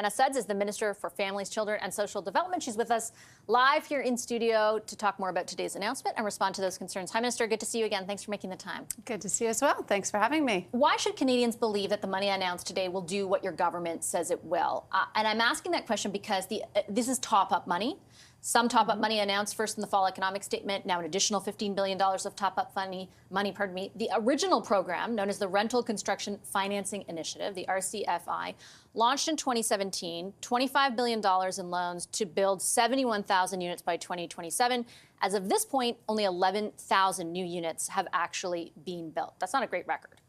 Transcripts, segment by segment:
Jenna Sudds is the Minister for Families, Children and Social Development. She's with us live here in studio to talk more about today's announcement and respond to those concerns. Hi, Minister. Good to see you again. Thanks for making the time. Good to see you as well. Thanks for having me. Why should Canadians believe that the money announced today will do what your government says it will? And I'm asking that question because this is top-up money. Some top-up money announced first in the fall economic statement, now an additional $15 billion of top-up money. The original program, known as the Rental Construction Financing Initiative, the RCFI, launched in 2017, $25 billion in loans to build 71,000 units by 2027. As of this point, only 11,000 new units have actually been built. That's not a great record.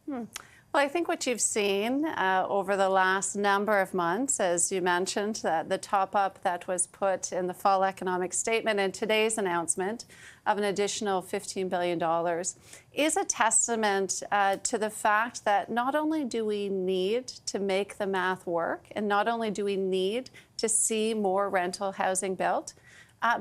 Well, I think what you've seen over the last number of months, as you mentioned, the top-up that was put in the fall economic statement and today's announcement of an additional $15 billion is a testament to the fact that not only do we need to make the math work, and not only do we need to see more rental housing built,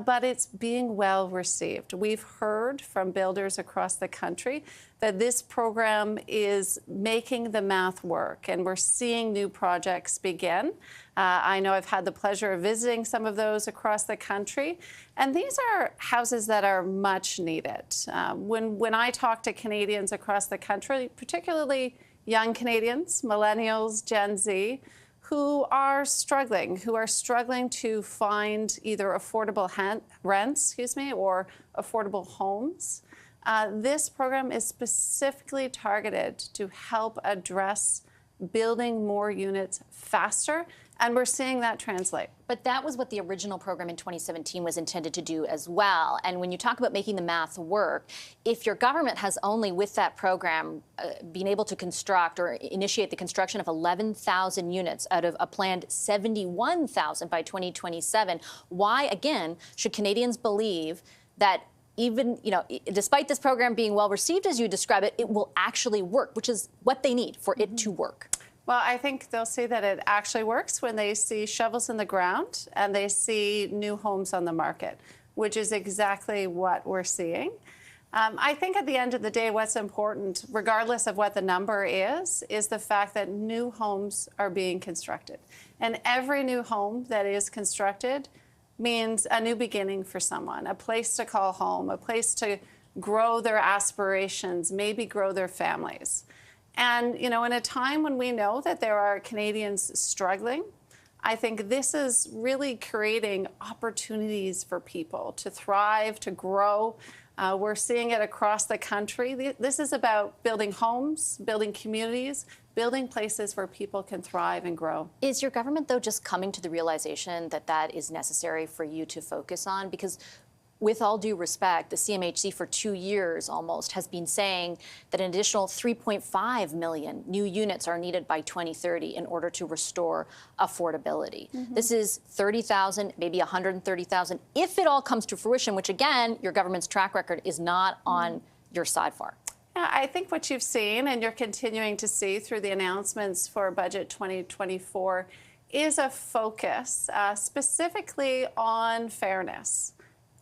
but it's being well received. We've heard from builders across the country that this program is making the math work, and we're seeing new projects begin. I know I've had the pleasure of visiting some of those across the country, and these are houses that are much needed. When I talk to Canadians across the country, particularly young Canadians, millennials, Gen Z, who are struggling to find either affordable rents, or affordable homes. This program is specifically targeted to help address building more units faster, and we're seeing that translate. But that was what the original program in 2017 was intended to do as well. And when you talk about making the math work, if your government has only, with that program, been able to construct or initiate the construction of 11,000 units out of a planned 71,000 by 2027, why, again, should Canadians believe that even, despite this program being well received as you describe it, it will actually work, which is what they need for it to work? Well, I think they'll see that it actually works when they see shovels in the ground and they see new homes on the market, which is exactly what we're seeing. I think at the end of the day, what's important, regardless of what the number is the fact that new homes are being constructed. And every new home that is constructed means a new beginning for someone, a place to call home, a place to grow their aspirations, maybe grow their families. And, in a time when we know that there are Canadians struggling, I think this is really creating opportunities for people to thrive, to grow. We're seeing it across the country. This is about building homes, building communities, building places where people can thrive and grow. Is your government, though, just coming to the realization that that is necessary for you to focus on? Because with all due respect, the CMHC for 2 years almost has been saying that an additional 3.5 million new units are needed by 2030 in order to restore affordability. This is 30,000, maybe 130,000, if it all comes to fruition, which, again, your government's track record is not on your side for. Yeah, I think what you've seen, and you're continuing to see through the announcements for Budget 2024, is a focus specifically on fairness.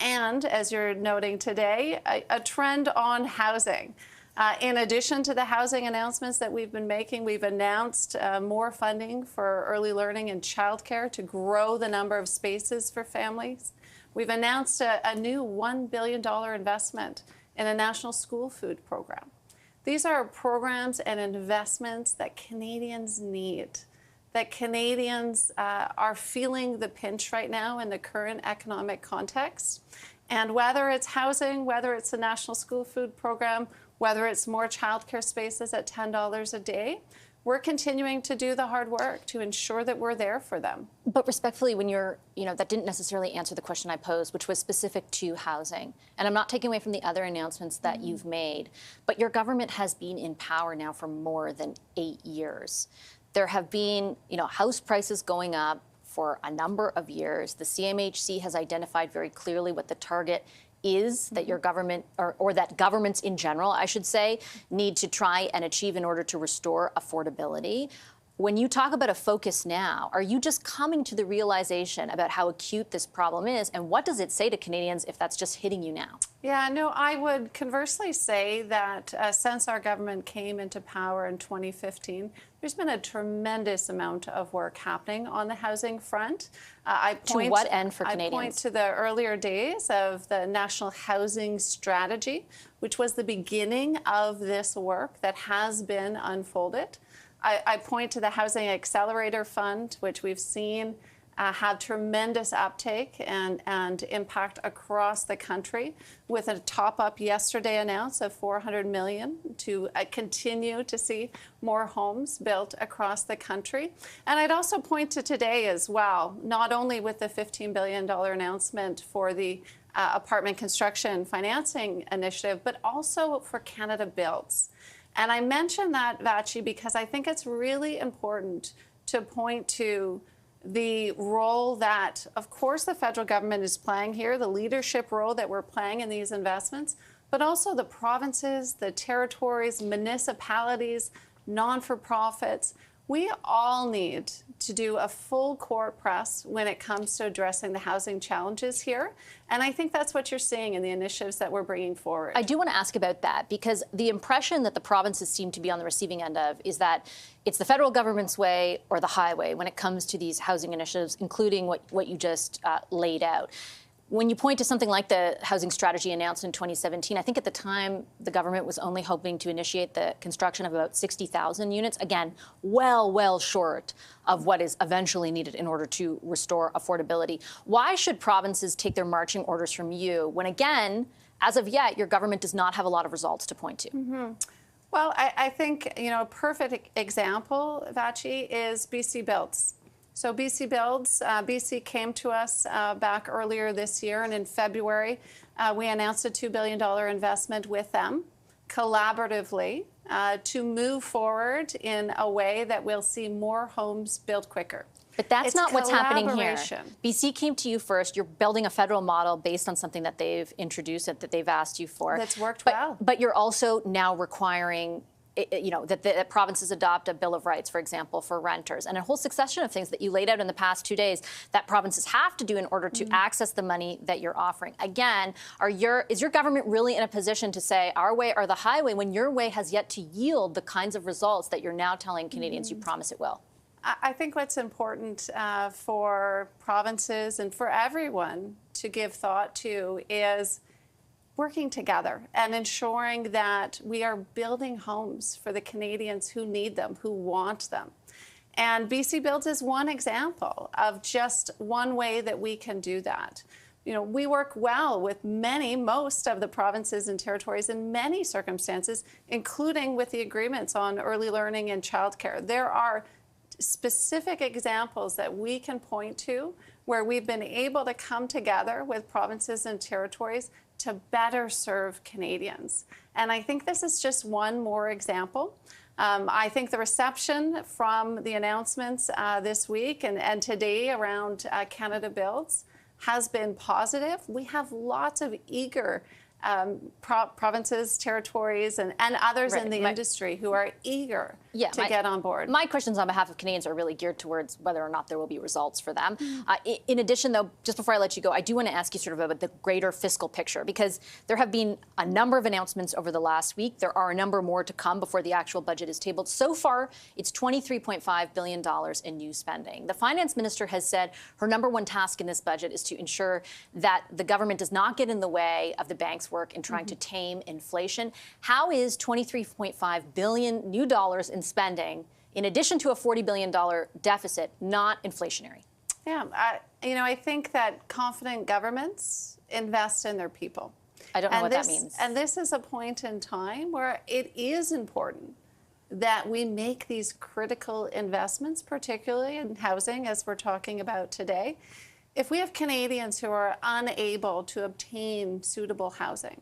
And, as you're noting today, a trend on housing. In addition to the housing announcements that we've been making, we've announced more funding for early learning and childcare to grow the number of spaces for families. We've announced a new $1 billion investment in a national school food program. These are programs and investments that Canadians need, that Canadians are feeling the pinch right now in the current economic context. And whether it's housing, whether it's a national school food program, whether it's more childcare spaces at $10 a day, we're continuing to do the hard work to ensure that we're there for them. But respectfully, when you're, that didn't necessarily answer the question I posed, which was specific to housing. And I'm not taking away from the other announcements that you've made, but your government has been in power now for more than 8 years. There have been, house prices going up for a number of years. The CMHC has identified very clearly what the target is that your government, or that governments in general, I should say, need to try and achieve in order to restore affordability. When you talk about a focus now, are you just coming to the realization about how acute this problem is? And what does it say to Canadians if that's just hitting you now? Yeah, no, I would conversely say that since our government came into power in 2015, there's been a tremendous amount of work happening on the housing front. To what end for Canadians? I point to the earlier days of the National Housing Strategy, which was the beginning of this work that has been unfolded. I point to the Housing Accelerator Fund, which we've seen had tremendous uptake and impact across the country, with a top-up yesterday announced of $400 million to continue to see more homes built across the country. And I'd also point to today as well, not only with the $15 billion announcement for the apartment construction financing initiative, but also for Canada Builds. And I mention that, Vassy, because I think it's really important to point to the role that, of course, the federal government is playing here, the leadership role that we're playing in these investments, but also the provinces, the territories, municipalities, non-for-profits. We all need to do a full court press when it comes to addressing the housing challenges here. And I think that's what you're seeing in the initiatives that we're bringing forward. I do want to ask about that, because the impression that the provinces seem to be on the receiving end of is that it's the federal government's way or the highway when it comes to these housing initiatives, including what you just laid out. When you point to something like the housing strategy announced in 2017, I think at the time the government was only hoping to initiate the construction of about 60,000 units. Again, well short of what is eventually needed in order to restore affordability. Why should provinces take their marching orders from you when, again, as of yet, your government does not have a lot of results to point to? Mm-hmm. Well, I think, a perfect example, Vassy, is BC Builds. So BC Builds, BC came to us back earlier this year, and in February, we announced a $2 billion investment with them collaboratively to move forward in a way that we'll see more homes built quicker. But that's not what's happening here. BC came to you first. You're building a federal model based on something that they've introduced, that they've asked you for. That's worked well. But you're also now requiring that the provinces adopt a Bill of Rights, for example, for renters, and a whole succession of things that you laid out in the past 2 days that provinces have to do in order to access the money that you're offering. Again, is your government really in a position to say our way or the highway when your way has yet to yield the kinds of results that you're now telling Canadians you promise it will? I think what's important for provinces and for everyone to give thought to is working together and ensuring that we are building homes for the Canadians who need them, who want them. And BC Builds is one example of just one way that we can do that. We work well with most of the provinces and territories in many circumstances, including with the agreements on early learning and childcare. There are specific examples that we can point to where we've been able to come together with provinces and territories to better serve Canadians. And I think this is just one more example. I think the reception from the announcements this week and today around Canada Builds has been positive. We have lots of eager provinces, territories, and others in the industry who are eager to get on board. My questions on behalf of Canadians are really geared towards whether or not there will be results for them. In addition, though, just before I let you go, I do want to ask you sort of about the greater fiscal picture, because there have been a number of announcements over the last week. There are a number more to come before the actual budget is tabled. So far, it's $23.5 billion in new spending. The finance minister has said her number one task in this budget is to ensure that the government does not get in the way of the bank's work in trying to tame inflation. How is $23.5 billion new dollars in spending, in addition to a $40 billion deficit, not inflationary? Yeah, I think that confident governments invest in their people. I don't know what that means. And this is a point in time where it is important that we make these critical investments, particularly in housing, as we're talking about today. If we have Canadians who are unable to obtain suitable housing,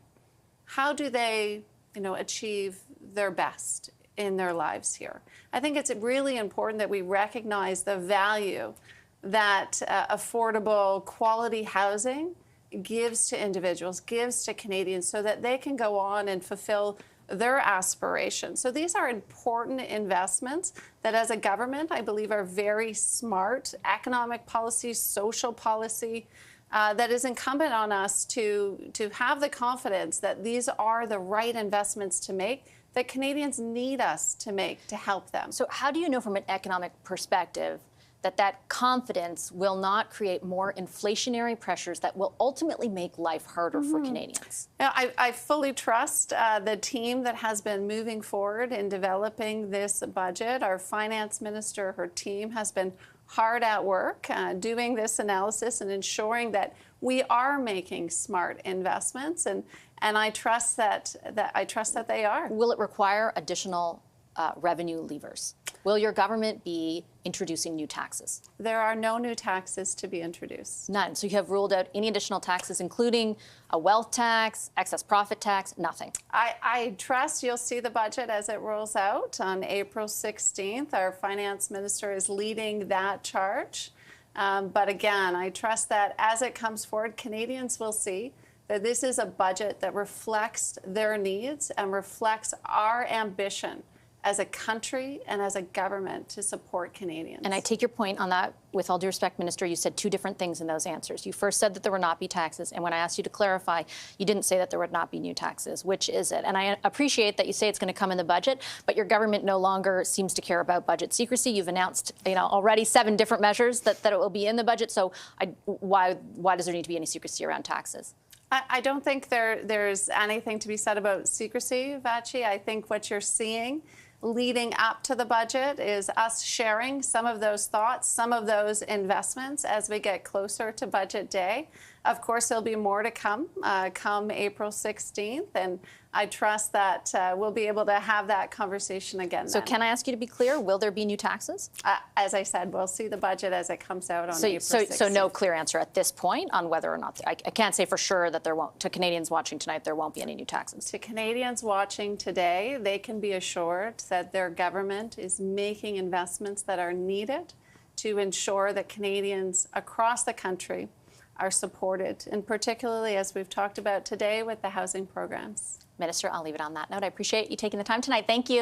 how do they, achieve their best in their lives here? I think it's really important that we recognize the value that affordable, quality housing gives to individuals, gives to Canadians, so that they can go on and fulfill their aspirations. So these are important investments that, as a government, I believe are very smart economic policy, social policy, that is incumbent on us to have the confidence that these are the right investments to make that Canadians need us to make to help them. So how do you know from an economic perspective that that confidence will not create more inflationary pressures that will ultimately make life harder for Canadians? I fully trust the team that has been moving forward in developing this budget. Our finance minister, her team has been hard at work doing this analysis and ensuring that we are making smart investments, and I trust that they are. Will it require additional revenue levers? Will your government be introducing new taxes? There are no new taxes to be introduced. None. So you have ruled out any additional taxes, including a wealth tax, excess profit tax, nothing. I trust you'll see the budget as it rolls out on April 16th. Our finance minister is leading that charge. But again, I trust that as it comes forward, Canadians will see that this is a budget that reflects their needs and reflects our ambition as a country and as a government to support Canadians. And I take your point on that. With all due respect, Minister, you said two different things in those answers. You first said that there would not be taxes, and when I asked you to clarify, you didn't say that there would not be new taxes. Which is it? And I appreciate that you say it's going to come in the budget, but your government no longer seems to care about budget secrecy. You've announced, already 7 different measures that it will be in the budget. So why does there need to be any secrecy around taxes? I don't think there's anything to be said about secrecy, Vassy. I think what you're seeing leading up to the budget is us sharing some of those thoughts, some of those investments as we get closer to budget day. Of course, there'll be more to come come April 16th, and I trust that we'll be able to have that conversation again So then. can I ask you to be clear, will there be new taxes? As I said, we'll see the budget as it comes out on April 16th. So no clear answer at this point on whether or not, I can't say for sure that there won't, to Canadians watching tonight, there won't be any new taxes. To Canadians watching today, they can be assured that their government is making investments that are needed to ensure that Canadians across the country are supported, and particularly as we've talked about today with the housing programs. Minister, I'll leave it on that note. I appreciate you taking the time tonight. Thank you.